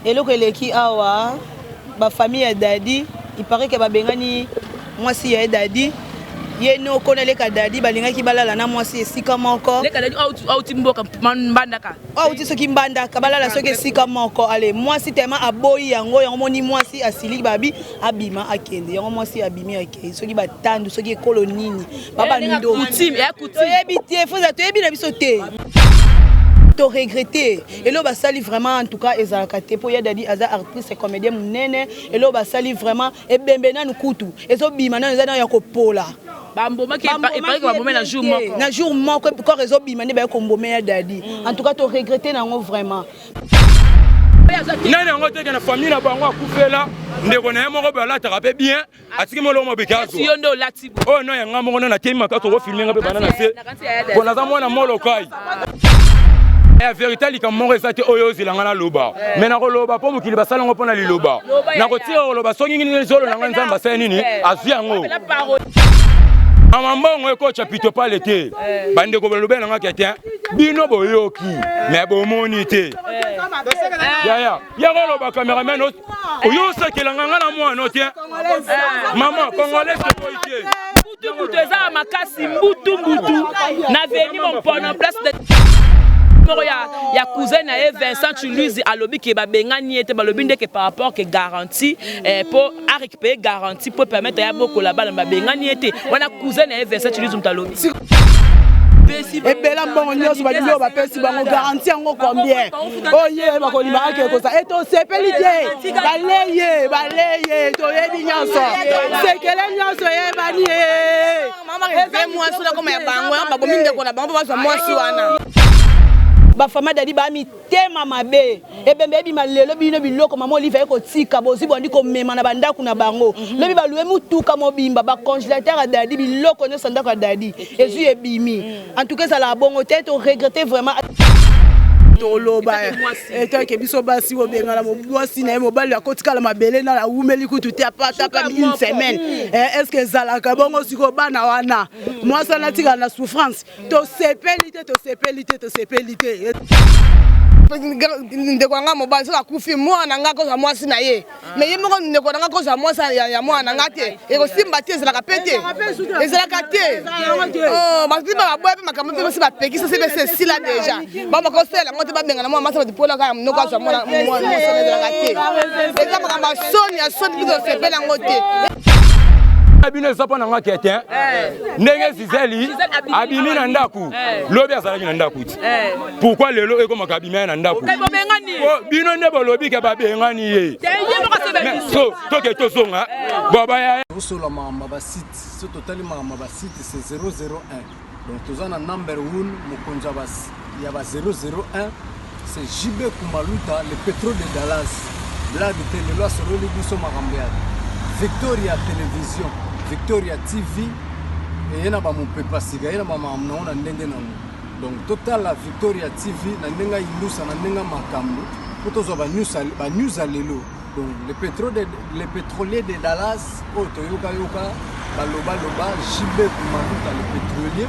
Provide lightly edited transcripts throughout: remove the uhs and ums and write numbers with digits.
eloko eleki awa ba famille ya dadi il paraît que ba bengani mwasi ya dadi ye no kona leka dadi balingaki balala na mwasi esika moko leka dadi auti mboka mbandaka auti soki mbandaka balala soki esika moko ale mwasi tema aboyi yango moni mwasi asili babi abima akende yango mwasi abimi akende soki batandu soki ekolo nini baba ndo coutume ya coutume toyebi te foza toyebi na biso te to regretter et là basali vraiment en tout cas ezalakate po ya dadi aza artiste comédien munene et là basali vraiment e bembena nukutu ezo bima na ezana ya kopola bamboma ki epare ko bamboma na jour moko ko ezo bima ne ba ko mboma ya dadi en tout cas to regretter nango vraiment nani yango teke na famille na bango akufela ndeko na ye moko balataka mpe bien atiki moloko mobekazo oyo no yanga moko na nakei makasi okofilmenga mpe bana na se mpo naza mwana molokai la vérité likambo moko eza te oyo ozilanga na loba me nakoloba mpo mokili basalango mpo na liloba nakotika koloba soki nini zolo nanga nzambe asala nini azwi yango amambongo ekocha pito pale te bandeko balobe nanga ke te bino boyoki me bomoni te yaya yakoloba cameraman oyo osakelanga nga na mwana te mama congolais boyi te mbutu eza makasi mbutu na veni mompono place de ya cousin na Vincent Toulouse alobi ke babengani ete balobi ndeke par rapport que garantie pour récupérer garantie pour permettre ya boko la bala babengani ete wana cousin na Vincent Toulouse mtalobi ebela mbongo nyonso badilo bapesi bango garantie yango combien oye bakolima ake kosa eto sepeli te baleye toyebi nyonso sekele nyonso yebani eza mwasi na koma ya bango babomi ndeko na bango bazwa mwasi wana ba fama dadi ba mi tema mabe ebembe bi malelo bino biloko mama olive ko tika bozi bondi ko mema na bandaku na bango lobi ba luwe mutuka mobimba ba congélateur dadi biloko ne sandaka dadi ezu ebimi en tout cas ça la bongo tête on regretter vraiment toloba eto ke biso basi obengala mwasi na mobali akotikala mabele na la umeli kutu te apata pa une semaine est-ce que zalaka bongo siko bana wana mwasi na tika na souffrance to sepelite ndeko nga mobali so akufi mwana nga ko mwasi na ye mais ye moko ndeko nga ko mwasi ya mwana nga te eko simba te ezalaka pete ezalaka te oh basi ba boye makambo pe basi ba pekisa se bese sila déjà ba mako sela ngote ba benga na mwana masa dipola ka mnoko za mwana ezalaka te eza makambo soni biso sepela ngote abino ezapo na nga kete ndenge zizeli abimi na ndaku lobi azalaki na ndaku ti pourquoi lelo ekomaka abimi na ndaku bino nde bolobi ke babengani ye so toke tozonga baba osola mama ba site so totali mama ba site c'est 001 donc tozana number 1 mokonza bas ya ba 001 c'est JB Kumaluta le pétrole de Dallas blague tele lo soroli biso makambo ya Victoria Télévision Victoria TV et yena ba mopepa siga yena ba mamna ona ndenge nango donc total la Victoria TV na ndenga ilusa na ndenga makambo potozo ba news alelo donc le pétrolier de Dallas otoyoka baloba JB Kumaluta le pétrolier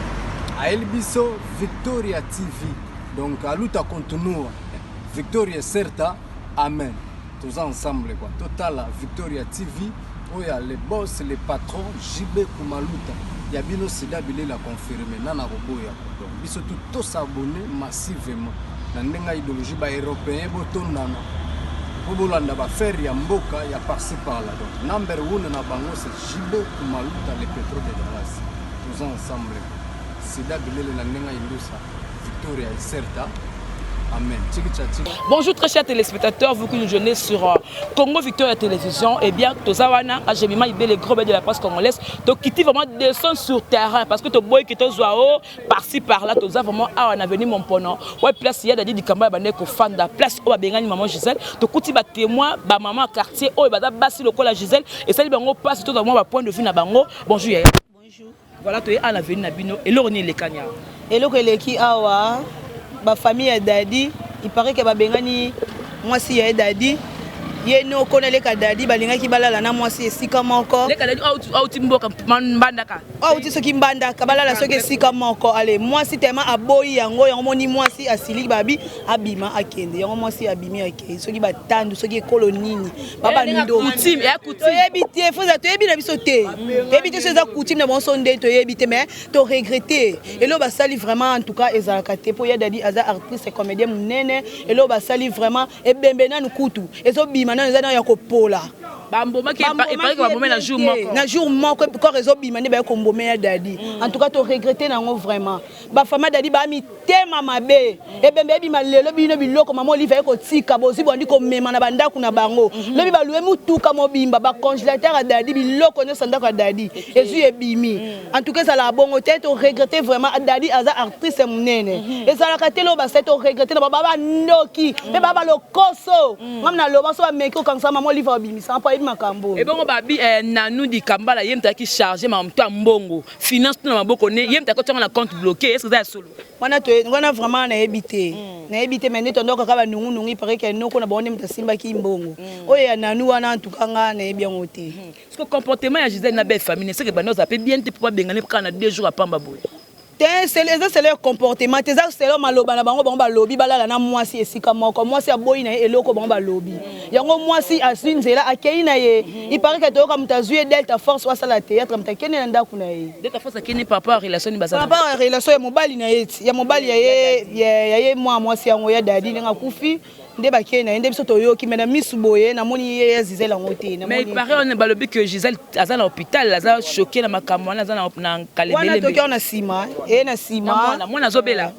a Elbiso Victoria TV donc aluta continua Victoria certa amen tous ensemble quoi total la Victoria TV. Oh ya les boss, les patrons, JB Kumaluta. Yabino Sida Bile l'a confirmé. Nana Roboya. Donc, ils sont tous s'abonner massivement. Dans une idéologie européenne, Botondana. Bobolanda va faire Yamboka, ya par-ci par-là. Donc, number 1 na bango, c'est JB Kumaluta, les pétrole de Dallas. Tous ensemble. Sida Bile la Nenga Ilusa. Victoria et Certa. Amen. Bonjour très chers téléspectateurs, vous qui nous joignez sur Congo Victoria Télévision. Eh bien, Tozawana, Ajemima, les gros de la presse congolaise, tu quittes vraiment descendre sur terrain parce que tu bois qui te zoao par-ci par-là, tu as vraiment on a venu mon pono. Ouais, place il y a des Kamba Bané ko fan da place où Bengani maman Gisèle, tu couti ba témoin, ba maman quartier, oh ba basi le la Gisèle et ça bango passe tout vraiment point de vue na bango. Bonjour Yaya. Bonjour. Voilà, tu es à la venue na bino et l'orni les kanya. Et le keleki awa ba famille ya dadi il paraît que ba bengani mwasi ya dadi ye no kona leka dadi balingaki balala na mwasi esika moko leka dadi auti mboka mbandaka auti soki mbandaka balala soki esika moko ale mwasi tema aboyi yango moni mwasi asili babi abima akende yango mwasi abimi akende soki batandu soki ekolo nini baba ndo coutume ya coutume toyebi te foza toyebi na biso te toyebi te soza coutume na bonso nde toyebi te mais to regretter elo basali vraiment en tout cas ezalaka te po ya dadi aza artiste comédien munene elo basali vraiment ebembe nanu kutu ezobima nanu eza na ya kopola bamboma qui est pas bomé na jour moko na jour moko ko ezobima ne ba ko mbomé ya dadi en tout cas to regretter nango vraiment ba fama dadi ba mi tema mabe ebembe ebima lelo bino biloko mama olive ko tika bozi bondi ko mema na bandaku na bango lobi ba luwe mutuka mobimba ba congélateur ya dadi biloko ne sandaka ya dadi ezu ebimi en tout cas ça la bongo tête to regretter vraiment dadi aza artiste munene ezalaka te lo ba set to regretter na baba ndoki pe baba lokoso ngamna loba so ba meki ko kansa mama olive obimisa pa makambo et bon babi nanou di kambala yemta ki charger ma mto mbongo finance na maboko ne yemta ko tonga na compte bloqué est-ce que ça solo wana vraiment na ebité mais neto ndoko ka ba nungu nungi pare ke noko na bonde mtasimba ki mbongo oyo ya nanou wana en tout cas nga na bien ote est-ce que comportement ya Gisèle na belle famille c'est que banoza pe bien te pour bengane pour na 2 jours à pamba boy c'est leur comportement c'est leur maloba na bango ba lobi balala na mwasi esika moko mwasi aboyi na eloko bango ba lobi yango mwasi asinzela akei na ye il paraît que toka mutazuye Delta Force wa sala théâtre mtakene na ndaku na ye Delta Force akeni papa relation ni basala papa relation ya mobali na ye ya mobali ya ye mwasi yango ya dadi nga kufi nde bakena nde biso toyoki mena misuboye na moni ye Gisèle ngo te na mais il paraît on ba lobi que Gisèle aza na hôpital aza choqué na makambo na aza na kalebele wana toki na sima e na sima mwana azobela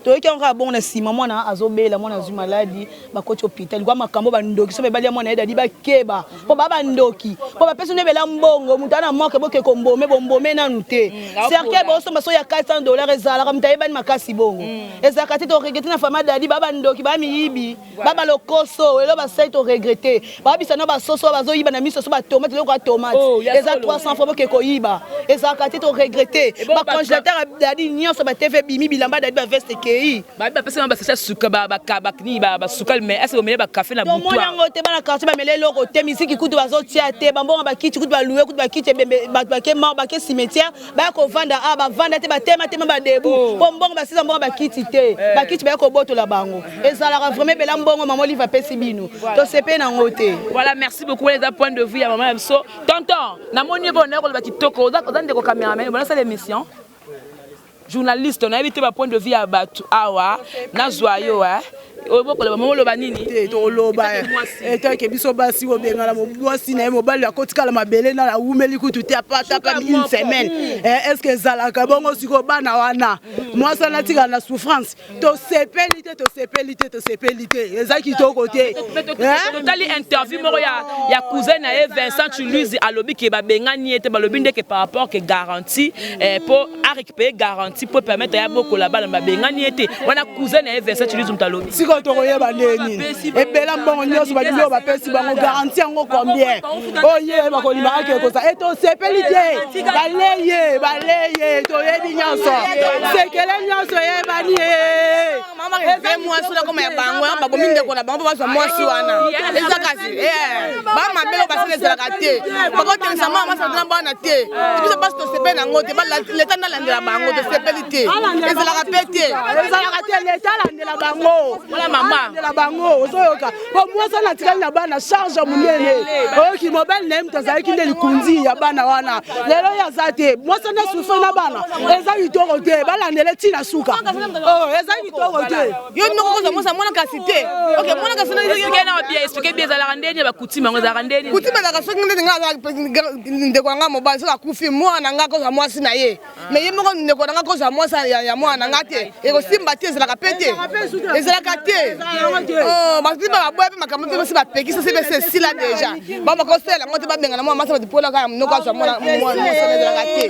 toyoki yango bon na sima mwana azobela mwana azwi maladi bakoti hôpital kwa makambo bandoki so bebali ya mwana dadi bakeba po baba ndoki po bapesi nebela mbongo mutana moke boke kombome bombome nanu te cercle bosomba so ya $400 ezalaka mutayebani makasi bongo ezalaka te to regretter na fama dadi baba ndoki ba miyibi baba lokoso elo basai to regretter babisa na basoso bazoyiba na miso so ba tomate loko tomate eza 300 fois boke koyiba ezalaka te to regretter ba congélateur dadi nyonso ba TV bimi bilamba dadi ba veste ba pesa ba sasa suka ba kabakni ba suka mais est-ce que ba café na boutoire mona ngote ba na quartier ba mele loko te misiki kutu bazotia te bambonga ba kiti kutu ba louer kutu ba kiti ba ke mort ba ke cimetière ba ko vanda ba vanda te ba tema ba debu bombonga ba sisa mbonga ba kiti te ba kiti ba ko boto la bango ezalaka vraiment bela mbongo mama olive pesi bino to sepe na ngote. Voilà, merci beaucoup les points de vue ya maman Mso tonton na moni bonheur ko ba kitoko ozande ko cameraman bona ça l'émission journaliste on a évité ma point de vue à Batu awa na zoyo obokola mamoloba nini to loba etake biso basi obengala mwasi na mobali akotikala mabele na umeli kutu te apata une semaine est-ce que zalaka bongo siko bana wana mwasi na tika na souffrance to sepelité ezaki to côté totali interview moko ya cousin na Vincent Toulouse alobi ke babengani ete balobi ndeke par rapport que garantie pour récupérer garantie pour permettre ya bokola bana babengani ete wana cousin na Vincent Toulouse mtalobi toko yeba nini ebela mbongo nyonso badilo bapesi bango garantie yango combien oye bakolima ake kosa eto sepelite baleye toyebi nyonso sekele nyonso yebani mama eze mwasi na koma ya bango ya babomi ndeko na bango bazwa mwasi wana eza kasi ba mabelo basele ezalaka te bakotengisa mama mwasi na bana te biso basi tosepe nango te leta nalandela bango tosepelite ezalaka pe te leta landela bango mama la bango ozoyoka po mwasi na tikali na bana charge munene oyoki mobile na mtaza ki ndeli kundi ya bana wana lelo ya zate mwasi na souffre na bana eza bitoro te balandele tina suka eza bitoro te yo noko za mwasi mwana kasi te okay mwana kasi na expliquer bien za la rendeni ba kutima ngo za rendeni kutima za kaso ngende nga ndeko nga mobile so akufi mwana nga ko za mwasi na ye mais ye moko ndeko nga ko za mwasi ya mwana nga te eko simba te ezalaka pete ezalaka te oh parce que ba boye makambo pe se ba peki ça c'est si là déjà ba ma ko sela ngote ba benga na mwa masa ba dipola ka mnoko za mwana ezalaka te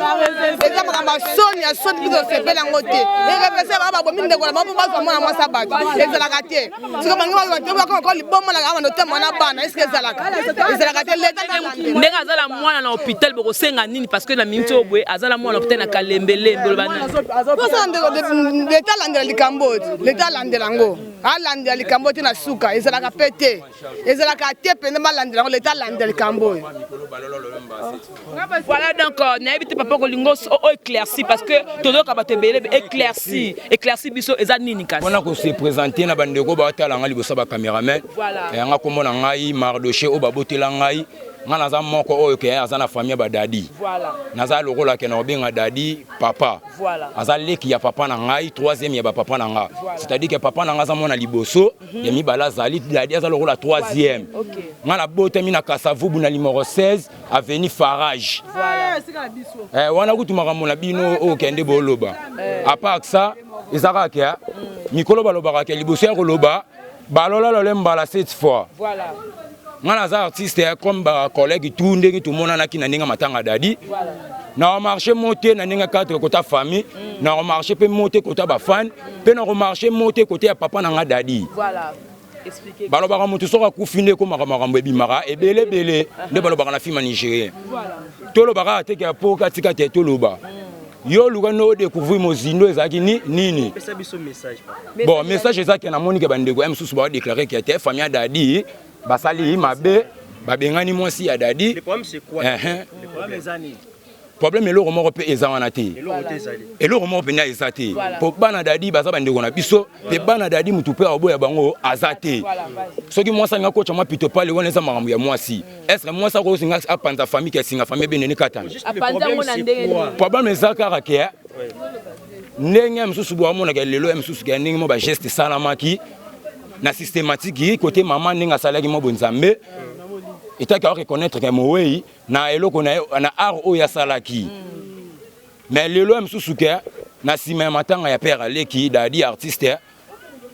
eza makambo soni biso sepela ngote e repese ba bo minde ko na ba za mwana mwasa ba ezalaka te siko mangi ba te ba ko libomo la ka no te mwana bana est-ce que ezalaka te leta ndenga azala mwana na hôpital boko senga nini parce que na minute obwe azala mwana hôpital na kalembele ndolo bana leta landela likambo leta landela ngo alandela likambo te na suka ezalaka pe te ezalaka te pene balandela ngo leta alandela likambo. Voilà donc nayebi te papa kolingo éclairci parce que todo ka bato ebele éclairci biso eza nini kasi. On a ko se présenter na bandeko ba tala nga libosa ba cameraman. Voilà. Nga komona ngai Mardoché o babotela ngai. Nga naza moko oyo ke aza na famille ba dadi. Voilà. Naza lokola ke na obenga dadi papa. Voilà. Aza leki ya papa na ngai troisième ya ba papa na nga. C'est-à-dire que papa na nga za mona liboso ya mibala zali dadi aza lokola troisième. OK. Nga na botami na Kasavubu na numéro 16 avenue Farage. Voilà. Wana kutu makambo na bino o kende boloba. À part ça, ezaka ke mikolo baloba ke liboso ya koloba balola lolemba 7 fois. Voilà. Nga naza artiste comme ba collègue tout ndenge tout mona na kina ninga matanga dadi. Voilà. Na marché monter na ninga quatre côté famille, na marché pe monter côté ba fan, pe na marché monter côté ya papa na nga dadi. Voilà. Expliquez. Balobaka mutu soka kufinde ko makambo ebimaka ebele bele nde balobaka na film nigérien. Voilà. Tolobaka te ke poka tika te toloba. Yo luka no découvrir mozindo ezaki nini. Pesa biso message. Bon, message ezaki na moni ke bandeko M6 ba déclarer que te famille dadi basali mabe babengani mwasi ya dadi. Le problème c'est quoi? Le problème est ani. Problème est le remords pe ezanati. Et le remords pe na ezati. Pour bana dadi baza bandeko na biso, pe bana dadi mutu pe oboya bango azati. Soki mwasa nga ko chama pito pale wona za makambo ya mwasi. Est-ce que mwasa ko singa apanta famille ke singa famille benene katana. Apanta mona ndenge. Problème ezaka ke ndenge msusu bo amona ke lelo msusu ke ndenge mo ba geste salamaki na systématique côté maman ninga salaki mo bonzambe etaki a reconnaître que moyi na eloko na art o ya salaki mais lelo msusu ke na sima matanga ya père aleki dadi artiste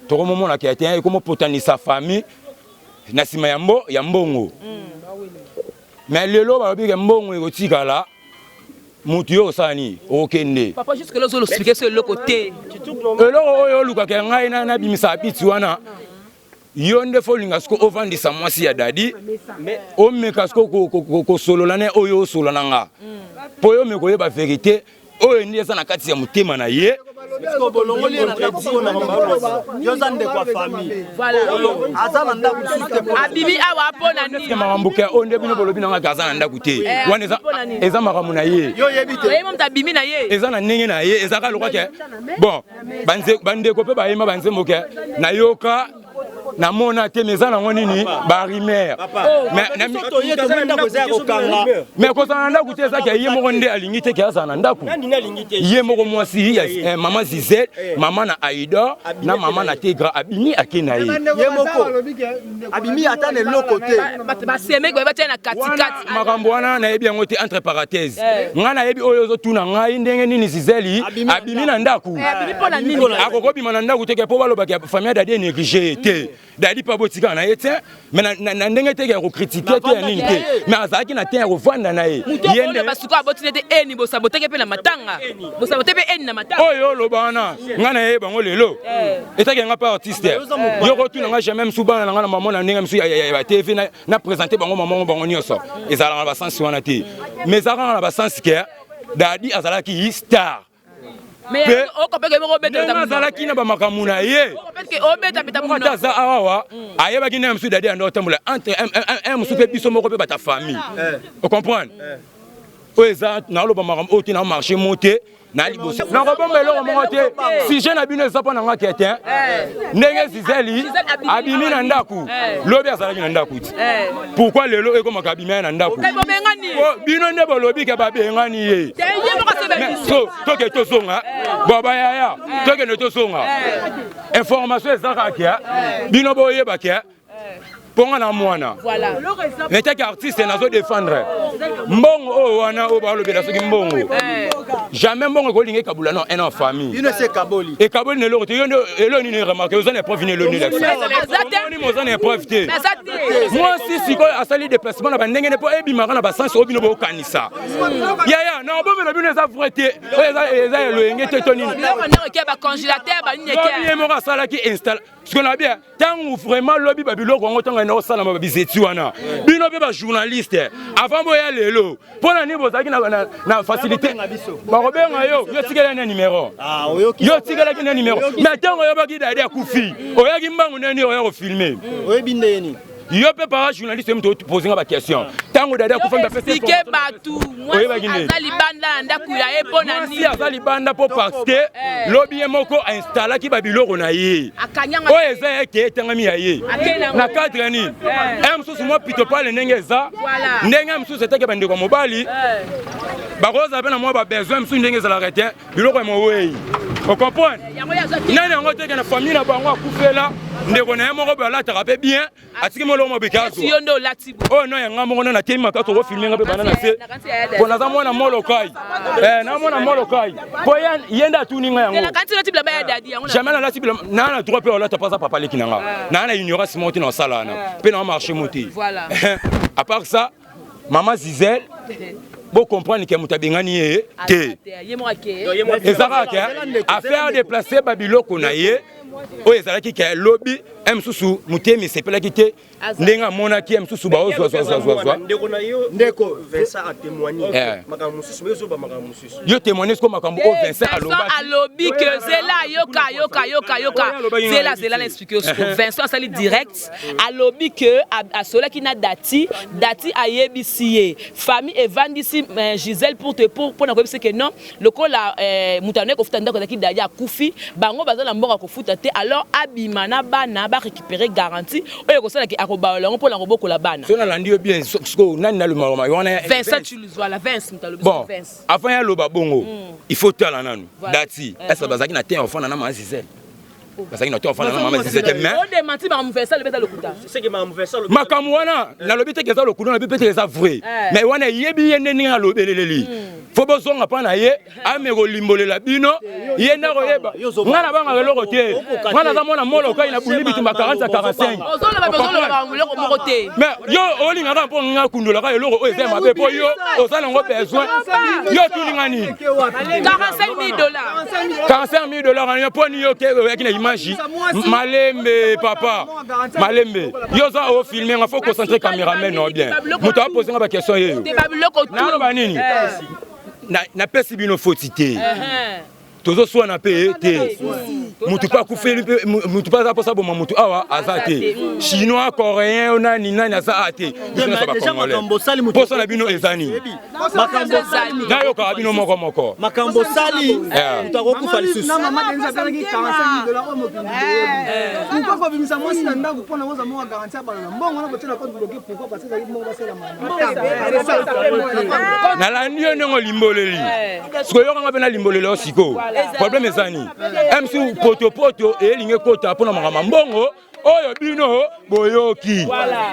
to momo na kiaté comme potani sa famille na sima ya mbongo mais lelo ba bi ke mbongo ekotikala mutu yo sani okende papa jusque là zo expliquer sur le côté eloko oyo luka ke ngai na bimisa abiti wana yonde folinga sko ovandisa mwasi ya dadi o meka sko ko solola ne oyo solo nanga po yo meko yeba vérité oyo ndi eza na kati ya mutema na ye Parce bolongo li na tradition na mama yo zande kwa famille voilà azana ndaku sute abibi awa pona ni mambuke onde bino bolobi nanga kazana ndaku te wana eza makamu na ye yo yebite oyo mta bimi na ye eza na ndenge na ye eza ka lokwa ke bon bande ko pe ba yema banze moke na yoka na mona te meza na nini ba rimer mais ko sana ndaku te za ke ye moko nde alingi te ke azana ndaku ye moko mwasi ya mama Zizel mama na Aïda na mama na Tegra abimi akena ye moko abimi atane loko te ba seme ko ba tena katikati makambo wana na yebi yango te entre parenthèses nga na yebi oyo zo tuna ngai ndenge nini Zizeli abimi na ndaku abimi pona nini akoko bima na ndaku te ke po baloba ke famille dadi négligé te dadi pa botika na ye te mais na ndenge te ke ko critiquer te ya nini te mais azaki na te ya ko vanda na ye yende basuka botine te eni bo saboteke pe na matanga bo sabote pe eni na matanga oyo lobana nga na ye bango lelo etaki nga pa artiste yo ko tuna nga jamais msubana na nga na maman na ndenge msu ya TV na présenter bango maman bango nyonso ezala na ba sens wana te mais ezala na ba sens ke dadi azalaki star mais okopeke moko beta na azalaki na ba makamu na ye okopeke obeta beta mo ta za awa ayebaki na msu dadi ando tamula entre un msu pe biso moko pe bata famille on comprendre oyo eza na loba makambo oyo tina marché monter na liboso na robomba eloko moko te si je na bino eza mpo na nga kete ndenge Zizeli abimi na ndaku lobi azalaki na ndaku ti pourquoi lelo ekomaka abimi na ndaku bino nde bolobi ke babengani ye toke tozonga babayaya tokende tozonga information ezalaka ke bino boyeba ke ponga na mwana mais teke artiste nazo défendre mbongo oyo wana oyo balobela soki mbongo jamais mbongo kolinga ekabula non en famille ino se kaboli et kaboli ne loko te yo elo ni remarqué ozana preuve ni lo ni la ni mozana preuve te Moi aussi si quoi asali déplacement na bandenge ne po ebimaka na basansi obino bo kanisa. Ya na obo me bino za frete. Eza loyenge te tonini. On est ba congélateur ba nini ke. Bien mo sala ki installe. Ce qu'on a bien tant ou vraiment lobby babilo ko ngotanga na sala ma bizeti wana. Bino be ba journaliste. Avant boya lelo. Pona ni bozaki na facilité. Ba robenga yo tikela na numéro. Ah yo tikela ki na numéro. Mais tant yo ba ki dadi akufi. Oya ki mbangu nani oya ko filmer. Oya binde ni. Yo pe para journaliste me poser ma question. Tango dada ko famba feste. Piqué batou. Moi azali banda ndaku ya epona ni. Azali banda po parce que lobby moko a installé ki babilo na ye. Akanyanga. O eza ke tangami ya ye. Na cadre ni. Msusu mo pito pale ndenge za. Ndenge msusu etake bande ko mobali. Ba roza pe na mo ba besoin msusu ndenge za la rete. Biloko mo wei. Vous comprenez? Nani yango teke na famille na bango akufela ndeko na moko ba la tarape bien atiki molo mo bikazo. Yondo latibu. Oh non yanga moko na tema ka to filmer nga pe bana na se. Bona za mwana molo kai. Na mwana molo kai. Po yenda tuninga yango. Na kanti latibu ba ya dadi yango. Jamais na latibu na na droit pe ola ta pasa papa leki nanga. Na ignorance monter na sala na. Pe na marché monter. Voilà. À part ça, maman Zizel Vous comprenez que Moutabengani est affaire de placer Babylone qu'on a eu. Oh, ezalaki ke lobby msusu mutemi sepela kite ndenga mona ki msusu ba ozwa ndeko Vincent a témoigné makambo msusu mezo ba makambo msusu yo témoigner ko makambo o Vincent a lobby que zela yoka zela l'expliquer Vincent a sali direct a lobby que a cela qui na dati a yebisié famille evandisi Gisèle pour na ko que non le ko la mutane ko futa ndako ki dadi a kufi bango bazala mboka ko futa alors abimana bana ba récupérer garantie oyo ko sala ki akobaola ngo pola ngoboko la bana sona landi yo bien sko nani na le maroma yona Vincent tu le vois la Vince mutalo bon avant ya loba bongo il faut tala nanu dati est-ce bazaki na te enfant na mazise bazaki na te enfant na mazise te mais on démenti ba mufesa le beta le kuta c'est que ma mufesa le makamu wana na lobi te keza le kuta na bipete eza vrai mais wana yebi yende ninga lobeleleli faut bozonga pa na ye ameko limbolela bino ye na koyeba ngana banga lelo te ngana za mona molo kai na bulibi tumba 40 45 ozolo ba muloko moko te mais yo olinga ka mpo nga kundola ka eloko o eza mabe po yo osala ngo besoin yo tulinga ni $45,000 yo po ni yo ke ki na image malembe papa malembe yo za o filmer nga faut concentrer caméraman non bien muto a poser nga ba question yo na ba nini na pesi bino fotité tozo so na pe te mutu pa kufeli mutu pa za posa bo mutu awa azate chinois coréen ona ni nani azate déjà makambo sali mutu posa na bino ezani makambo sali na yo ka bino moko makambo sali mutu akokufa lisusu na mama denza zangi $45,000 o mokindi pourquoi faut bimisa mwasi na ndako pona moza mo garantie bana mbongo na botela compte bloqué pourquoi parce que mo basela mama na la ndio ngo limboleli siko yo nga pena limboleli osiko problème ezani msu poto elinge kota pona makama mbongo oyo bino boyoki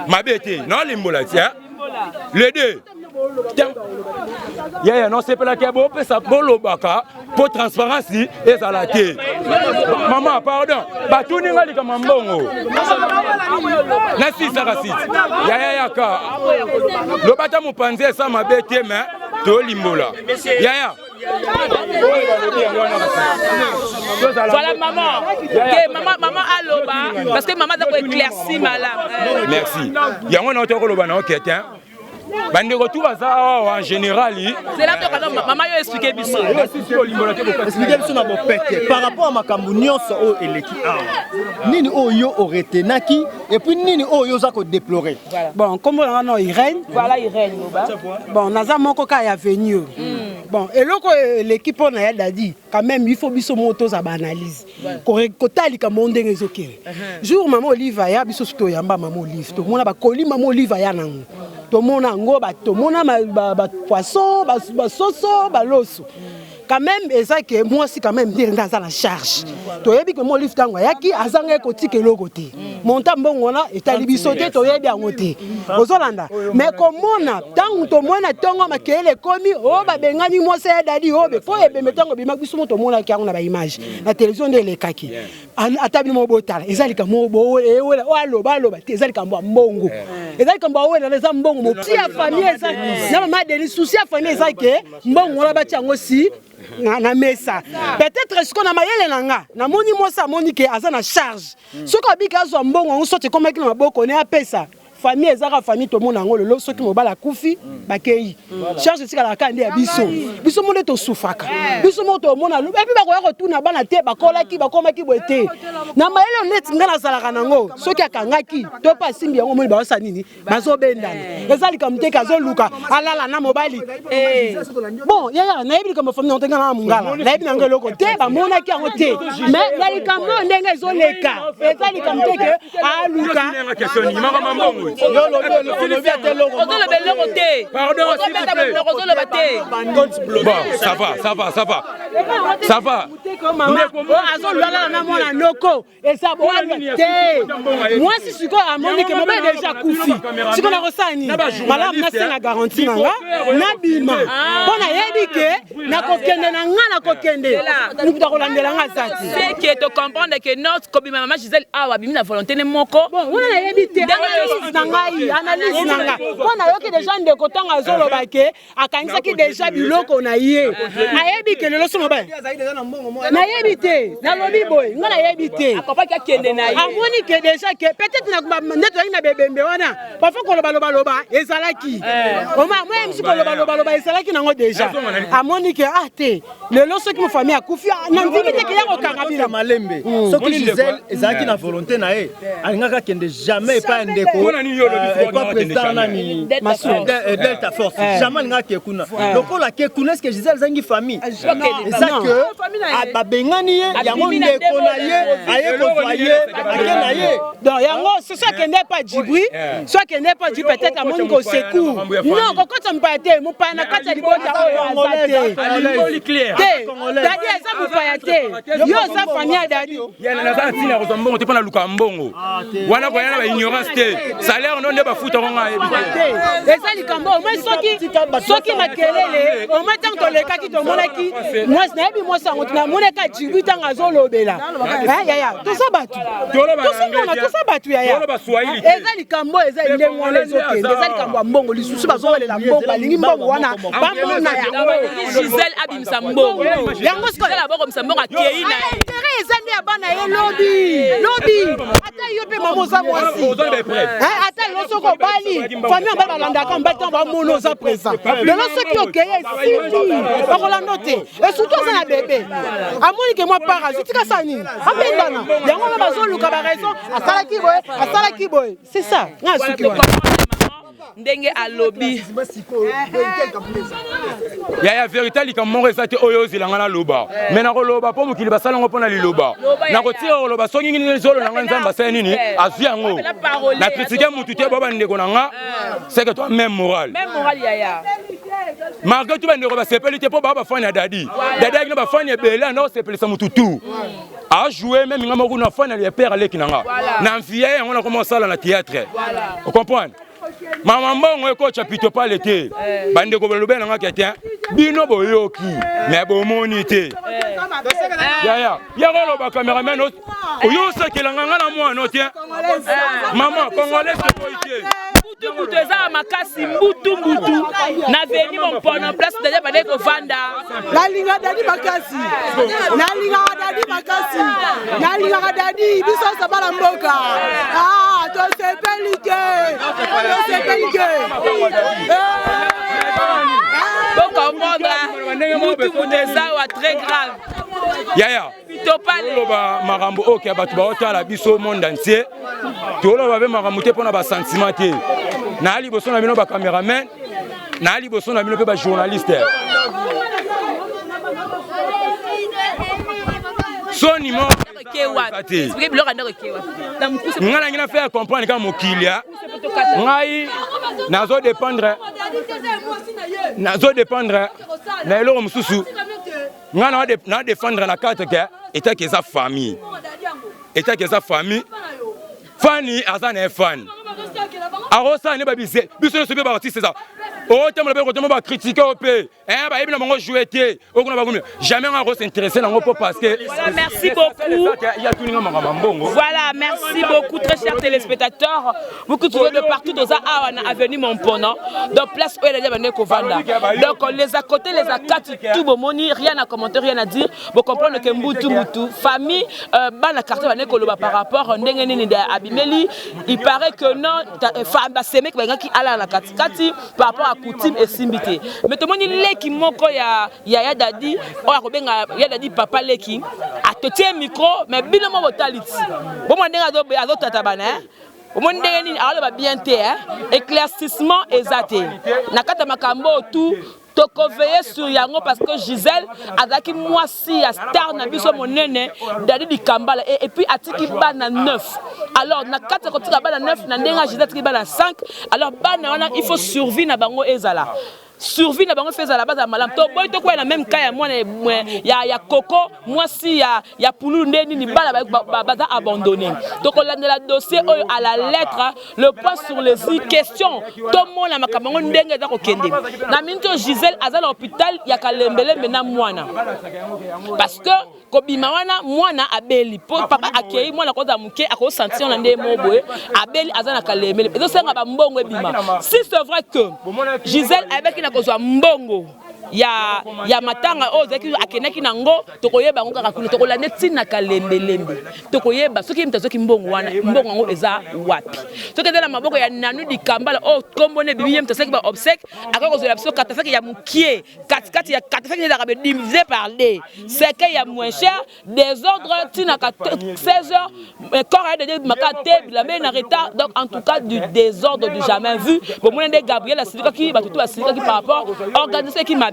mabete na limbola tia les deux ya non c'est pas la kebo pesa bolobaka pour transparence ezala te maman pardon batuni ngali kama mbongo na sisa kasiti ya ka lobata mupanze sa mabete mais to limbola ya voilà maman maman aloba parce que maman doit éclaircir malam merci yango na to koloba na okete bande ko tout ça en général c'est là que maman yo expliquer biso expliquer biso na bopete par rapport à makambo nyonso o eleki a nini oyo oretenaki et puis nini oyo za ko déplorer bon comme on a Irène voilà Irène bon naza moko ka ya venir bon eloko l'équipe on a dadi quand même il faut biso moto za analyse kotali ka monde ngezokere jour maman Olive ya biso to yamba maman Olive to mona ba koli maman Olive ya nango to mona ngo ba to mona ba poisson ba soso ba loso quand même eza que moi aussi quand même ndenga za la charge toyebi que mo lift tango yaki azanga ekotike lokote monta mbongo na etali bisote toyebi angote ozolanda mais komona tango to mona tongo makele komi o ba bengani mo se dadi obe fo ebe metango bima biso mo to mona ki na ba image na télévision de lekaki atabi mo botala ezali ka mo bo ewela o aloba ezali ka mbongo ezali ka mbongo na za mbongo mo ti ya famille eza na mama de souci ya famille eza ke mbongo wala ba tiango si na mesa peut-être ce qu'on a mayele nanga na moni mosa moni ke aza na charge soko abika zo mbongo on sorte comme na maboko ne apesa famille ezaka famille to mona ngolo lo soki mobala kufi bakei charge sika la kande ya biso monde to sufaka biso moto mona lo epi ba ko tuna bana te bakola ki bakoma ki boete na mayele net ngana salaka nango soki akangaki to pa simbi yango moni ba sa nini bazo bendana ezali kamte kazo luka alala na mobali bon ya na ebi comme famille ontenga na mungala na ebi ngelo ko te ba mona ki yango te mais ngali kamno ndenge zo leka ezali kamte ke aluka Bon, ça va. Moi, si je suis à mon équipe, je déjà couffé. Si on a reçu, madame, c'est la garantie. Nabima. On a éduqué, n'a qu'aucun n'a qu'aucun. Nous devons c'est que tu comprends que notre copine maman Gisèle a la volonté de mon corps. On a évité. Analyse nanga pona yoki déjà ndeko tanga zolo bake akanisaki déjà biloko na ye ayebi ke lelo somo ba na yebite na lobi boy ngana yebite papa ki akende na ye amoni ke déjà que peut-être na ndeto ina bebembe wana parfois ko loba ezalaki oma moi msi ko loba ezalaki nango déjà amoni ke te lelo soki mo famille akufi na ndimite ke yako kangabila malembe soki Gisèle ezalaki na volonté na ye alingaka kende jamais pas ndeko quoi président nani Delta Force jamais nga kekuna lokola kekuna est-ce que Gisèle zangi famille ça que abengani yango ndeko na ye aye ko foyer akena ye donc yango c'est ça que n'est pas Djibri soit que n'est pas du peut-être à mon ko secours non ko kota mpate mo pa na kata libota oyo azate dadi eza mo pa yate yo za famille dadi yana na za tina ko mbongo te pona luka mbongo wana ko yana ba ignorance te salaire non ne ba futa ko nga eza likambo soki makelele au moins tant que les kaki to monaki moi na yebi moi sango na moneka Djibri tanga zolobela ya to ça batu ya eza likambo eza ndengo les autres eza likambo mbongo lisusu bazowelela mbongo balingi mbongo wana bamona yango Gisèle abimsa mbongo yango Gisèle aboko msa mbongo akei na intérêt eza ne abana ye lobby ata yo pe mamo za mwasi ata yo soko bali famille ba balandaka mbata ba mono za présent lelo soki okeye sili bakolanda te et surtout ça na bébé amoni ke moi parasite ka sani abendana yango ba bazoluka ba raison asalaki boy c'est ça nga suki wa ndenge alobi ya vérité likambo ezate oyo zilanga na loba mais na koloba po mukili basala ngo pona liloba na kotia loba songi ngini zolo na nzamba sa nini azu yango na critiquer mutu te baba ndeko nanga c'est que toi même moral yaya malgré tout bandeko ba sepeli te po baba fanya dadi akina ba fanya bela na sepelisa mutu tout a jouer même ngama ko na fanya les père leki nanga na mfiye yango na commencer na théâtre vous comprenez Maman mbongo eko chapito pa l'été bande ko belobe na ngaka te bino boyoki mais bomoni te ya ko ba cameraman oyo sekela nganga na mwana te maman congolais ko ite Mbutu eza makasi mbutu na veni mon pona place de bande ko vanda nalinga dadi makasi biso sabala mboka to sepelike Pour comprendre, Mbutu eza très grave. Yaya, toloba makambo oke abatu ba otala biso monde entier. Toloba be makambo te pona ba sentiment te. Na ali boso na bino ba cameraman, na ali boso na bino pe ba journaliste. Soni mo ngana ngina faire comprendre quand mokilia ngai nazo dépendre na eloko mususu na défendre la carte que était que sa famille. Était que sa famille. Fanny azan est fan. Arosa ne ba bise. Biso ne sobe ba artiste ça. Oh temo le ko temo ba critiquer au pays. Ba yebina mongo jouer té. O ko na ba gumi. Jamais on va s'intéresser dans pour parce que voilà, merci beaucoup. Il y a tout le monde. Voilà, merci beaucoup très chers téléspectateurs. Vous qui trouvez de partout dans la avenue Montpona. Donc place où elle est Kovanda. Donc les à côté, les à quatre, tout bon moni, rien à commenter, rien à dire. Vous comprenez que Mbutu famille bana carte va nekoloba par rapport à ndengeni de Abimeli. Il paraît que non femme c'est mec qui ala la kati par rapport à coutume et simbité. Mais tout le monde il qui moko ya dadi o akobenga ya dadi papa leki a te micro mais bino mo botaliti. Bon mo ndenga zo tata bana au monde ndengeni ala ba bien te éclaircissement exacté. Na kata makambo tout toko veiller sur yango parce que Gisèle azaki moi si a star na biso monene dadi di kambala et puis atiki bana 9 alors na 4 kotika bana 9 na ndenga Gisèle atiki bana 5 alors bana wana il faut survivre na bango ezala survie na bango fait à la base à malam to boy to quoi la même cas ya coco moi si ya poulou ndeni ni bala baza abandonné donc on a la dossier à la lettre le point sur les questions tout le monde la makabango ndenge za ko kende na minto Gisèle à l'hôpital ya kalembele mena mwana parce que kobima wana mwana abeli papa akei mwana ko za muke ako sentir na ndemo boye abeli azana kalembele ezo senga ba mbongo ebima si c'est vrai que Gisèle avec na kozwa mbongo ya matanga o zaki akenaki nango tokoyeba ngo kaka kuna tokolande tina kalembelembe tokoyeba soki mtazoki mbongo wana mbongo ngo eza wapi soki eza na maboko ya nanu di kambala o kombone bibi mtasaki ba obsèque akakozwa biso katafaki ya mukie katikati ya katafaki za kabe divisé par deux c'est que ya moins cher désordre tina 16h corps de makate bilambe na retard donc en tout cas du désordre du jamais vu bon mon de Gabriel asilika ki ba tout asilika ki par rapport organiser qui m'a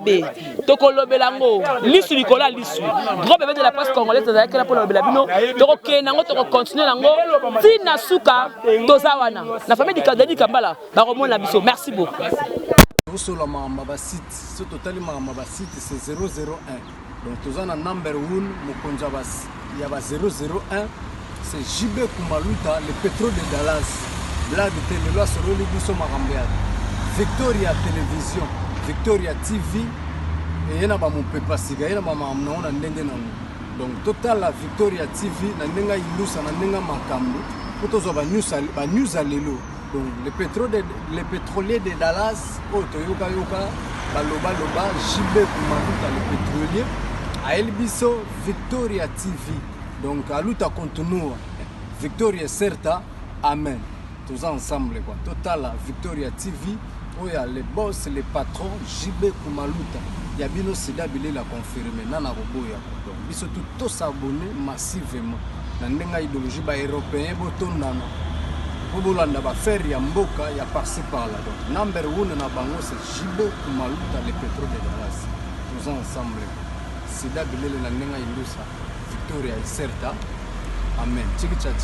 Tokolobelango, l'issue Nicolas l'issue. Gros bébé de la presse congolaise, c'est là pour le belabino. Toko nango, toko continuer nango. Tina suka, tozawana. La famille du Kadadi Kambala, baromon la biso. Merci beaucoup. Sur la Mabasite, ce total Mabasite c'est 001. Donc tozana number 1, Mokonjabas, il y a 001. C'est JB Kumaluta, le pétrole de Dallas. Blague de télé, sur le Libiso Marambéad. Victoria Télévision. Victoria TV et yana ba mon pepa siga yana ba mamna ona ndenge nango donc total la Victoria TV na ndenga ilusa na ndenga makambo potozo ba news alelo donc le pétrolier de Dallas o toyoka yoka ba loba JB Kumaluta le pétrolier a Elbiso Victoria TV donc aluta continua Victoria certa amen tous ensemble quoi total la Victoria TV. Il y a les boss, les patrons, JB Kumaluta. Il y a Bino Sida Bilé l'a confirmé. Nana Roboya. Donc, ils sont tous s'abonner massivement. Dans une idéologie européenne, Botondana. Bobolanda va faire Yamboka, il y a par-ci par-là. Donc, number 1 na bango, c'est JB Kumaluta, les pétroles de Dallas. Tous ensemble. Sida Bilé la Nenga Ilusa. Victoria est certa. Amen.